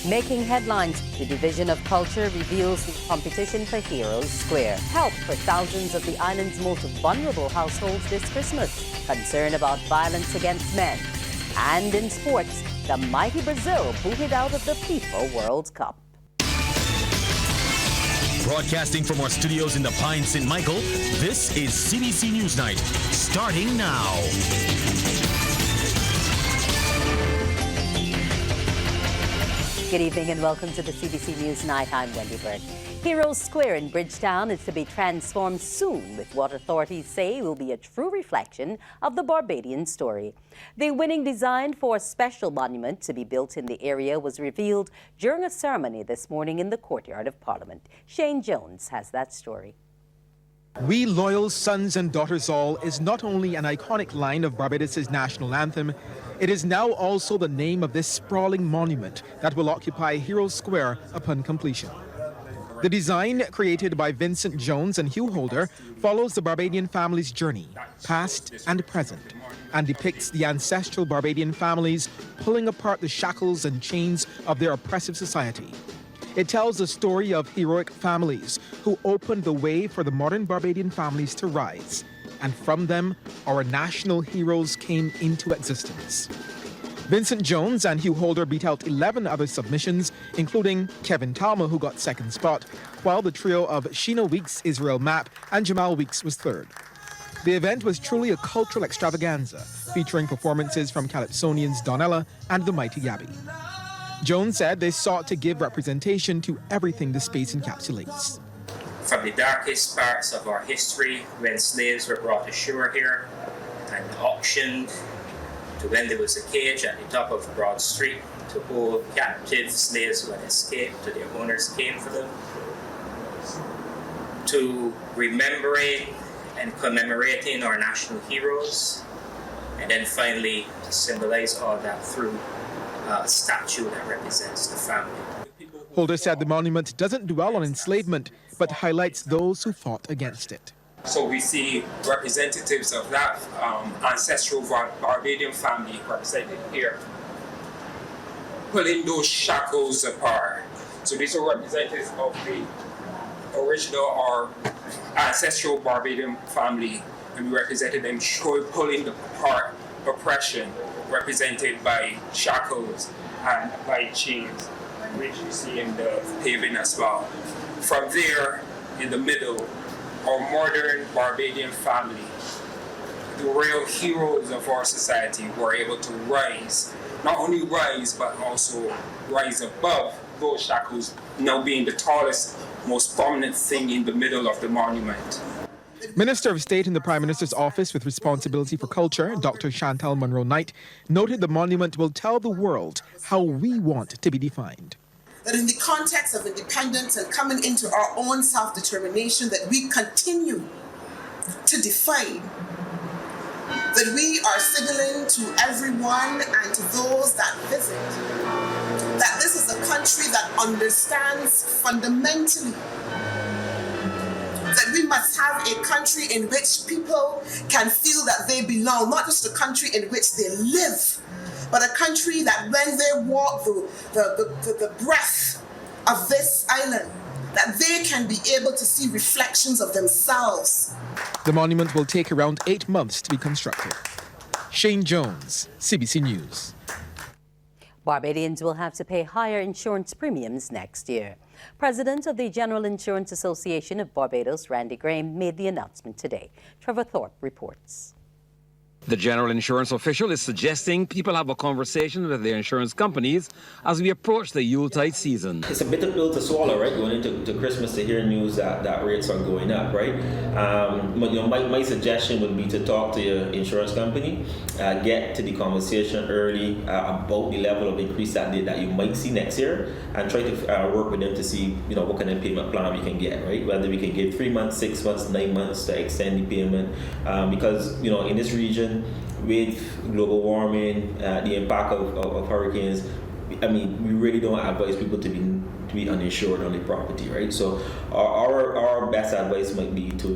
Making headlines, the Division of Culture reveals the competition for Heroes Square. Help for thousands of the island's most vulnerable households this Christmas. Concern about violence against men. And in sports, the mighty Brazil booted out of the FIFA World Cup. Broadcasting from our studios in the Pine St. Michael, this is CBC NewsNight, starting now. Good evening and welcome to the CBC News Night. I'm Wendy Burke. Heroes Square in Bridgetown is to be transformed soon with what authorities say will be a true reflection of the Barbadian story. The winning design for a special monument to be built in the area was revealed during a ceremony this morning in the courtyard of Parliament. Shane Jones has that story. We loyal sons and daughters all is not only an iconic line of Barbados' national anthem, it is now also the name of this sprawling monument that will occupy Heroes Square upon completion. The design, created by Vincent Jones and Hugh Holder, follows the Barbadian family's journey, past and present, and depicts the ancestral Barbadian families pulling apart the shackles and chains of their oppressive society. It tells the story of heroic families who opened the way for the modern Barbadian families to rise. And from them, our national heroes came into existence. Vincent Jones and Hugh Holder beat out 11 other submissions, including Kevin Talma, who got second spot, while the trio of Sheena Weeks, Israel Mapp, and Jamal Weeks was third. The event was truly a cultural extravaganza, featuring performances from Calypsonians Donella and the Mighty Gabby. Jones said they sought to give representation to everything the space encapsulates. From the darkest parts of our history, when slaves were brought ashore here and auctioned, to when there was a cage at the top of Broad Street to hold captive slaves who had escaped till their owners came for them, to remembering and commemorating our national heroes, and then finally to symbolize all that through a statue that represents the family. Holder said the monument doesn't dwell on enslavement, but highlights those who fought against it. So we see representatives of that ancestral Barbadian family represented here, pulling those shackles apart. So these are representatives of the original or ancestral Barbadian family, and we represented them pulling apart oppression, represented by shackles and by chains, which you see in the paving as well. From there, in the middle, our modern Barbadian family, the real heroes of our society, were able to rise, not only rise, but also rise above those shackles, now being the tallest, most prominent thing in the middle of the monument. Minister of State in the Prime Minister's Office with responsibility for culture, Dr. Chantal Munro-Knight, noted the monument will tell the world how we want to be defined. That in the context of independence and coming into our own self-determination, that we continue to define, that we are signaling to everyone and to those that visit, that this is a country that understands fundamentally that we must have a country in which people can feel that they belong, not just a country in which they live, but a country that when they walk the breath of this island, that they can be able to see reflections of themselves. The monument will take around 8 months to be constructed. Shane Jones, CBC News. Barbadians will have to pay higher insurance premiums next year. President of the General Insurance Association of Barbados, Randy Graham, made the announcement today. Trevor Thorpe reports. The general insurance official is suggesting people have a conversation with their insurance companies as we approach the Yuletide season. It's a bitter pill to swallow, right? Going into Christmas to hear news that rates are going up, right? But my suggestion would be to talk to your insurance company, get to the conversation early about the level of increase that you might see next year, and try to work with them to see, what kind of payment plan we can get, right? Whether we can give 3 months, 6 months, 9 months to extend the payment, because in this region, with global warming, the impact of hurricanes, I mean, we really don't advise people to be uninsured on the property, right? So our best advice might be to,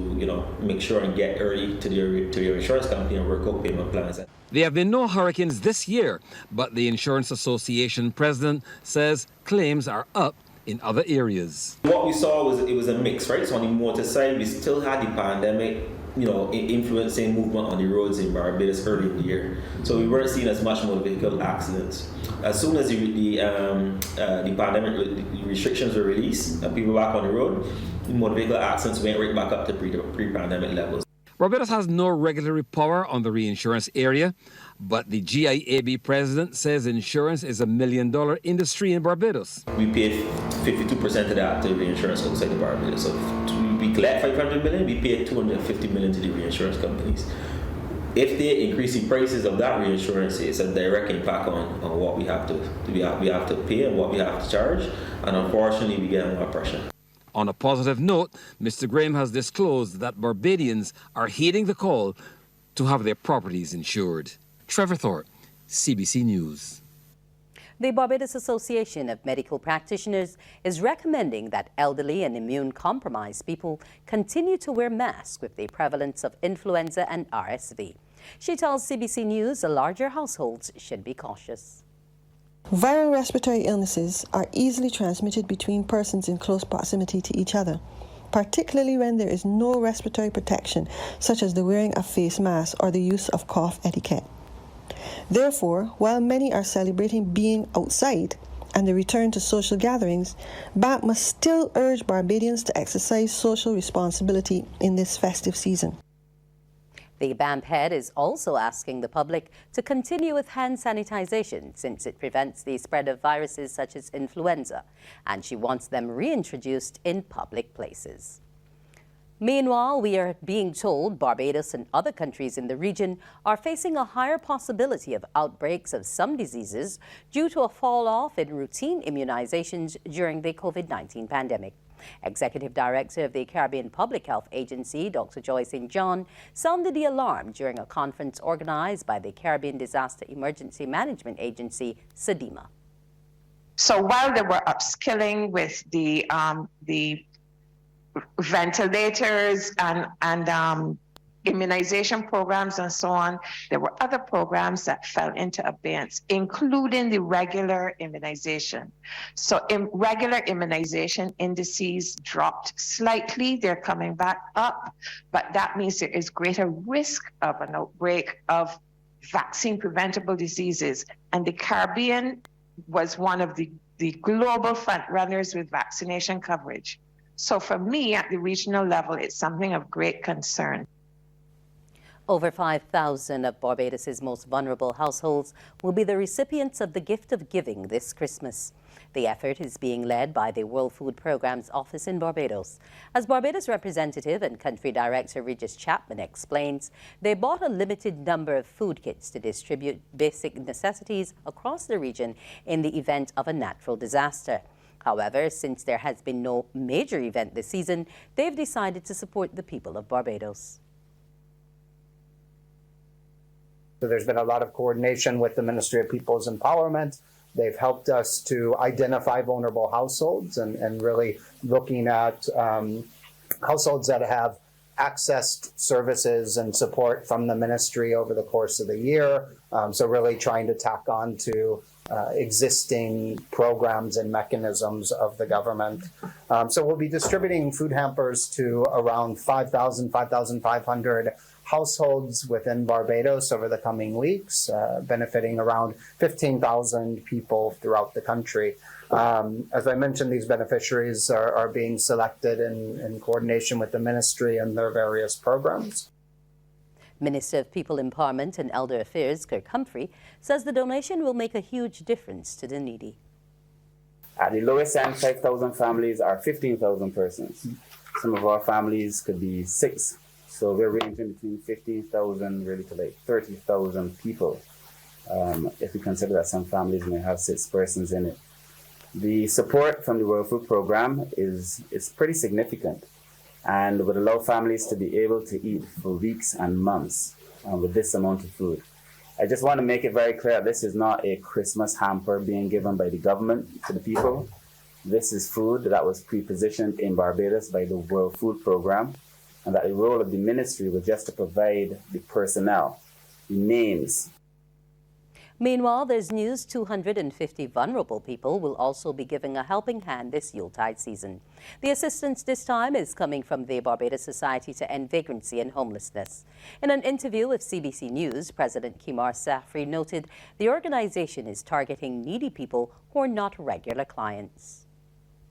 make sure and get early to your insurance company and work out payment plans. There have been no hurricanes this year, but the Insurance Association president says claims are up in other areas. What we saw was a mix, right? So on the motor side, we still had the pandemic, influencing movement on the roads in Barbados early in the year. So we weren't seeing as much motor vehicle accidents. As soon as the pandemic restrictions were released and people were back on the road, motor vehicle accidents went right back up to pre-pandemic levels. Barbados has no regulatory power on the reinsurance area, but the GIAB president says insurance is $1 million industry in Barbados. We pay 52% of that to reinsurance outside of Barbados. So we collect $500 million, we pay $250 million to the reinsurance companies. If they increase the prices of that reinsurance, it's a direct impact on what we have to pay and what we have to charge, and unfortunately we get a lot of pressure. On a positive note, Mr. Graham has disclosed that Barbadians are heeding the call to have their properties insured. Trevor Thorpe, CBC News. The Barbados Association of Medical Practitioners is recommending that elderly and immune-compromised people continue to wear masks with the prevalence of influenza and RSV. She tells CBC News larger households should be cautious. Viral respiratory illnesses are easily transmitted between persons in close proximity to each other, particularly when there is no respiratory protection, such as the wearing of face masks or the use of cough etiquette. Therefore, while many are celebrating being outside and the return to social gatherings, BAP must still urge Barbadians to exercise social responsibility in this festive season. The BAMP head is also asking the public to continue with hand sanitization since it prevents the spread of viruses such as influenza, and she wants them reintroduced in public places. Meanwhile, we are being told Barbados and other countries in the region are facing a higher possibility of outbreaks of some diseases due to a fall-off in routine immunizations during the COVID-19 pandemic. Executive Director of the Caribbean Public Health Agency, Dr. Joy St. John, sounded the alarm during a conference organized by the Caribbean Disaster Emergency Management Agency, SEDEMA. So while they were upskilling with the ventilators and immunization programs and so on, there were other programs that fell into abeyance, including the regular immunization. So regular immunization indices dropped slightly. They're coming back up, but that means there is greater risk of an outbreak of vaccine preventable diseases. And the Caribbean was one of the global front runners with vaccination coverage. So for me, at the regional level, it's something of great concern. Over 5,000 of Barbados's most vulnerable households will be the recipients of the gift of giving this Christmas. The effort is being led by the World Food Programme's office in Barbados. As Barbados representative and country director Regis Chapman explains, they bought a limited number of food kits to distribute basic necessities across the region in the event of a natural disaster. However, since there has been no major event this season, they've decided to support the people of Barbados. So there's been a lot of coordination with the Ministry of People's Empowerment. They've helped us to identify vulnerable households and really looking at households that have accessed services and support from the ministry over the course of the year. So really trying to tack on to existing programs and mechanisms of the government. So we'll be distributing food hampers to around 5,500 households within Barbados over the coming weeks, benefiting around 15,000 people throughout the country. As I mentioned, these beneficiaries are being selected in coordination with the ministry and their various programs. Minister of People Empowerment and Elder Affairs, Kirk Humphrey, says the donation will make a huge difference to the needy. At the lowest end, 5,000 families are 15,000 persons. Some of our families could be 6. So we're ranging between 15,000 really to like 30,000 people. If we consider that some families may have 6 persons in it. The support from the World Food Programme is pretty significant and would allow families to be able to eat for weeks and months with this amount of food. I just want to make it very clear, this is not a Christmas hamper being given by the government to the people. This is food that was pre-positioned in Barbados by the World Food Program, and that the role of the ministry was just to provide the personnel, the names. Meanwhile, there's news 250 vulnerable people will also be giving a helping hand this Yuletide season. The assistance this time is coming from the Barbados Society to End Vagrancy and Homelessness. In an interview with CBC News, President Kimar Safri noted the organization is targeting needy people who are not regular clients.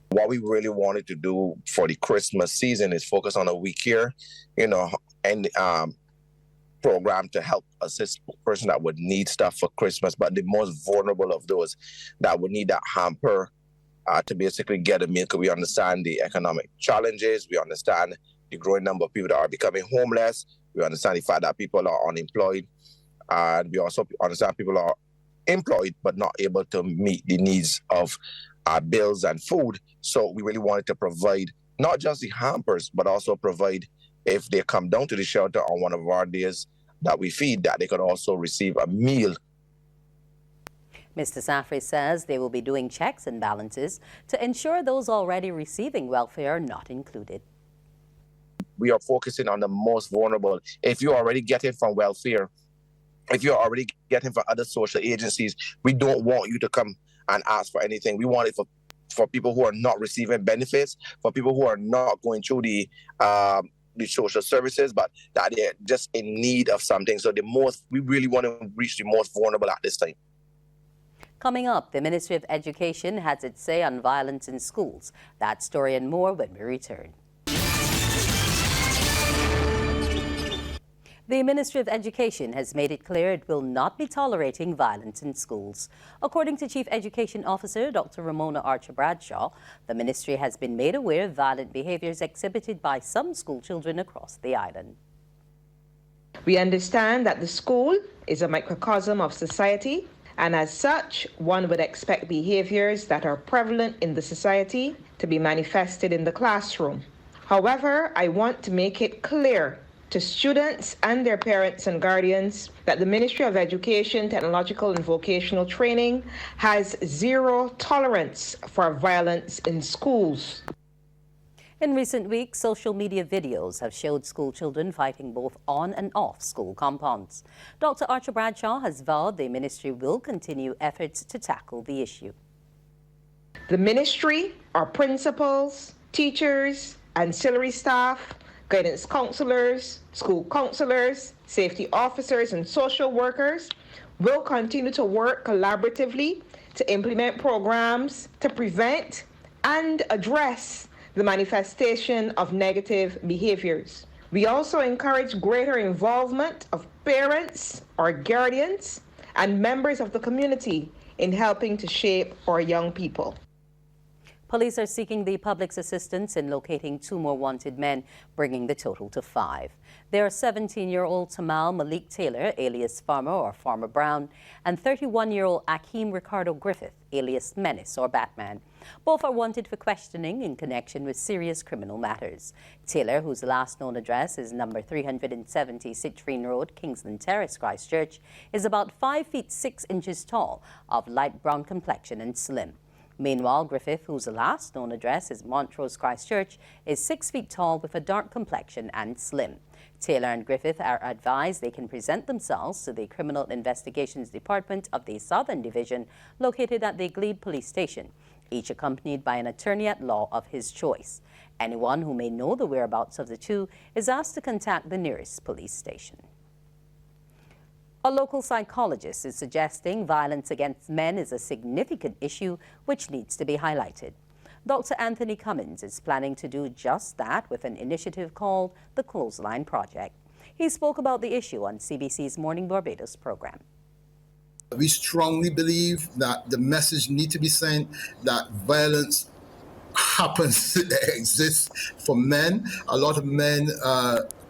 What we really wanted to do for the Christmas season is focus on a week here, and program to help assist a person that would need stuff for Christmas, but the most vulnerable of those that would need that hamper to basically get a meal, because we understand the economic challenges, we understand the growing number of people that are becoming homeless, we understand the fact that people are unemployed, and we also understand people are employed but not able to meet the needs of bills and food. So we really wanted to provide not just the hampers, but also provide, if they come down to the shelter on one of our days that we feed, that they could also receive a meal. Mr. Safri says they will be doing checks and balances to ensure those already receiving welfare are not included. We are focusing on the most vulnerable. If you're already getting from welfare, if you're already getting from other social agencies, we don't want you to come and ask for anything. We want it for people who are not receiving benefits, for people who are not going through the social services, but that they're just in need of something. So we really want to reach the most vulnerable at this time. Coming up, the Ministry of Education has its say on violence in schools. That story and more when we return. The Ministry of Education has made it clear it will not be tolerating violence in schools. According to Chief Education Officer Dr. Ramona Archer-Bradshaw, the ministry has been made aware of violent behaviors exhibited by some school children across the island. We understand that the school is a microcosm of society, and as such, one would expect behaviors that are prevalent in the society to be manifested in the classroom. However, I want to make it clear to students and their parents and guardians that the Ministry of Education, Technological and Vocational Training has zero tolerance for violence in schools. In recent weeks, social media videos have showed school children fighting both on and off school compounds. Dr. Archer Bradshaw has vowed the ministry will continue efforts to tackle the issue. The ministry, our principals, teachers, ancillary staff, guidance counselors, school counselors, safety officers, and social workers will continue to work collaboratively to implement programs to prevent and address the manifestation of negative behaviors. We also encourage greater involvement of parents or guardians and members of the community in helping to shape our young people. Police are seeking the public's assistance in locating 2 more wanted men, bringing the total to 5. They are 17-year-old Tamal Malik Taylor, alias Farmer or Farmer Brown, and 31-year-old Akeem Ricardo Griffith, alias Menace or Batman. Both are wanted for questioning in connection with serious criminal matters. Taylor, whose last known address is number 370 Citrine Road, Kingsland Terrace, Christchurch, is about 5 feet 6 inches tall, of light brown complexion and slim. Meanwhile, Griffith, whose last known address is Montrose, Christchurch, is 6 feet tall with a dark complexion and slim. Taylor and Griffith are advised they can present themselves to the Criminal Investigations Department of the Southern Division, located at the Glebe Police Station, each accompanied by an attorney at law of his choice. Anyone who may know the whereabouts of the two is asked to contact the nearest police station. A local psychologist is suggesting violence against men is a significant issue which needs to be highlighted. Dr. Anthony Cummins is planning to do just that with an initiative called the Clothesline Project. He spoke about the issue on CBC's Morning Barbados program. We strongly believe that the message needs to be sent that violence happens, exists for men. A lot of men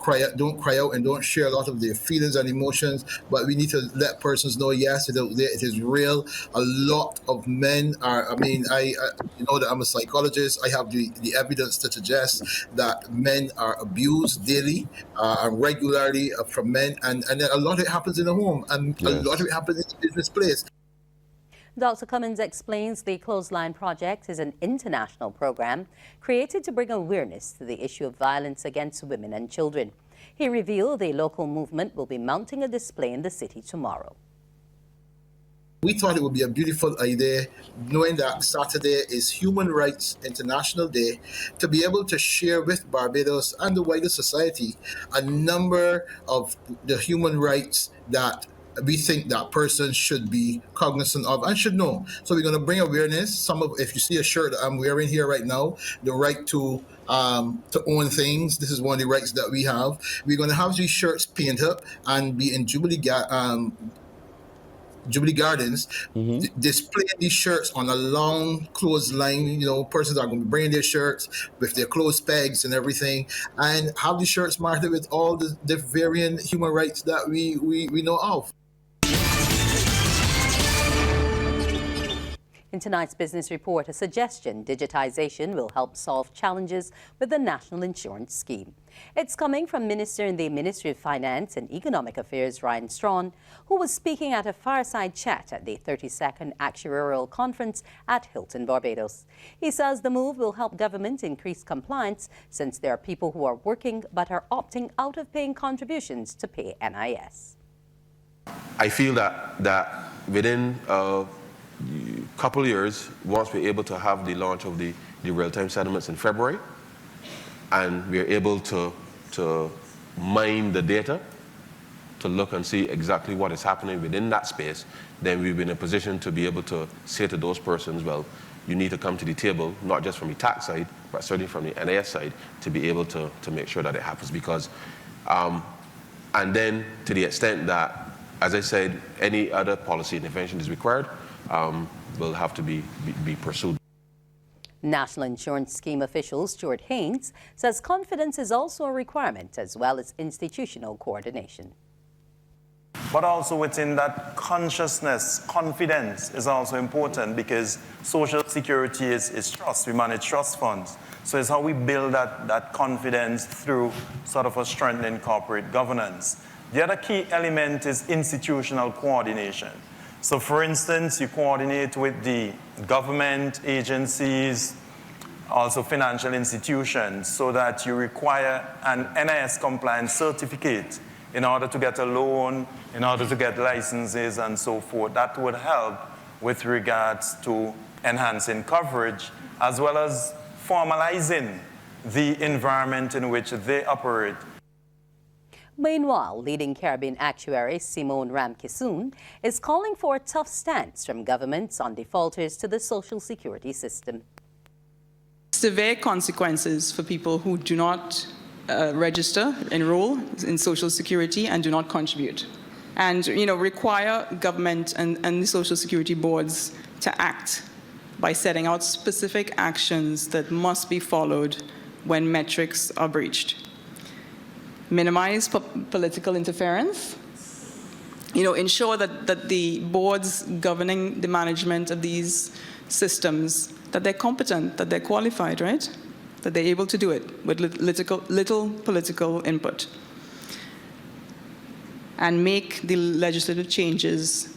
cry out and don't share a lot of their feelings and emotions, but we need to let persons know, yes, it is real. A lot of men are, I you know that I'm a psychologist. I have the evidence to suggest that men are abused daily and regularly from men, and a lot of it happens in the home, and a lot of it happens in the business place. Dr. Cummins explains the Clothesline Project is an international program created to bring awareness to the issue of violence against women and children. He revealed the local movement will be mounting a display in the city tomorrow. We thought it would be a beautiful idea, knowing that Saturday is Human Rights International Day, to be able to share with Barbados and the wider society a number of the human rights that we think that person should be cognizant of and should know. So we're going to bring awareness. If you see a shirt that I'm wearing here right now, the right to own things. This is one of the rights that we have. We're going to have these shirts painted up and be in Jubilee Gardens, displaying these shirts on a long clothesline. Persons are going to be bringing their shirts with their clothes pegs and everything, and have these shirts marked with all the varying human rights that we know of. In tonight's business report, a suggestion digitization will help solve challenges with the National Insurance Scheme. It's coming from Minister in the Ministry of Finance and Economic Affairs, Ryan Strawn, who was speaking at a fireside chat at the 32nd Actuarial Conference at Hilton, Barbados. He says the move will help government increase compliance since there are people who are working but are opting out of paying contributions to pay NIS. I feel that within couple of years, once we're able to have the launch of the real-time settlements in February, and we're able to mine the data to look and see exactly what is happening within that space, then we'll be in a position to be able to say to those persons, well, you need to come to the table, not just from the tax side, but certainly from the NIS side, to be able to make sure that it happens. Because, and then to the extent that, as I said, any other policy intervention is required, will have to be pursued. National Insurance Scheme official Stuart Haynes says confidence is also a requirement, as well as institutional coordination. But also within that consciousness, confidence is also important, because Social Security is trust. We manage trust funds. So it's how we build that confidence through sort of a strengthening corporate governance. The other key element is institutional coordination. So for instance, you coordinate with the government agencies, also financial institutions, so that you require an NIS compliance certificate in order to get a loan, in order to get licenses and so forth. That would help with regards to enhancing coverage, as well as formalizing the environment in which they operate. Meanwhile, leading Caribbean actuary Simone Ramkisoon is calling for a tough stance from governments on defaulters to the Social Security system. Severe consequences for people who do not register, enroll in Social Security and do not contribute. And, require government and the Social Security boards to act by setting out specific actions that must be followed when metrics are breached. Minimize political interference, ensure that the boards governing the management of these systems, that they're competent, that they're qualified, right? That they're able to do it with little political input. And make the legislative changes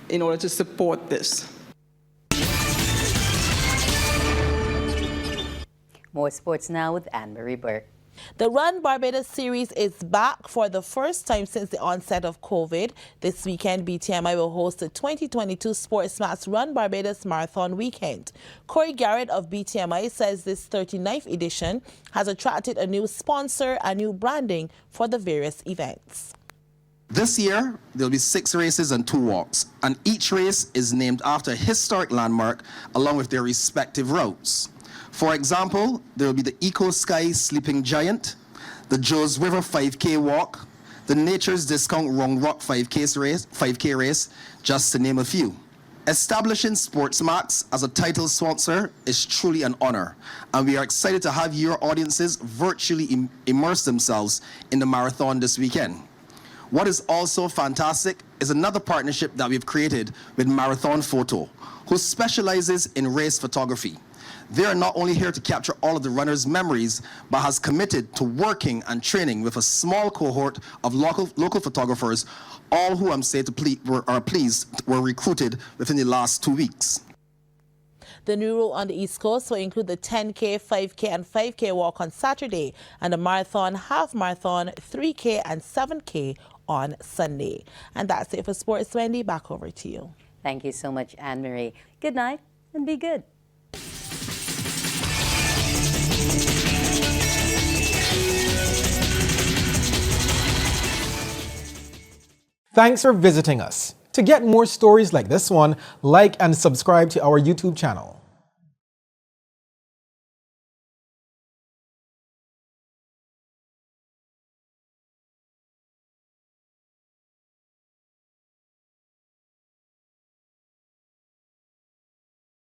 in order to support this. More sports now with Anne-Marie Burke. The Run Barbados series is back for the first time since the onset of COVID. This weekend, BTMI will host the 2022 SportsMax Run Barbados Marathon Weekend. Corey Garrett of BTMI says this 39th edition has attracted a new sponsor and new branding for the various events. This year, there'll be 6 races and 2 walks, and each race is named after a historic landmark along with their respective routes. For example, there will be the Eco Sky Sleeping Giant, the Joes River 5K Walk, the Nature's Discount Round Rock 5K race, just to name a few. Establishing SportsMax as a title sponsor is truly an honor, and we are excited to have your audiences virtually immerse themselves in the marathon this weekend. What is also fantastic is another partnership that we've created with Marathon Photo, who specializes in race photography. They are not only here to capture all of the runners' memories, but has committed to working and training with a small cohort of local photographers, all who I'm saying are pleased were recruited within the last 2 weeks. The new rule on the East Coast will include the 10K, 5K, and 5K walk on Saturday, and the marathon, half marathon, 3K, and 7K on Sunday. And that's it for sports. Wendy, back over to you. Thank you so much, Anne-Marie. Good night and be good. Thanks for visiting us. To get more stories like this one, like and subscribe to our YouTube channel.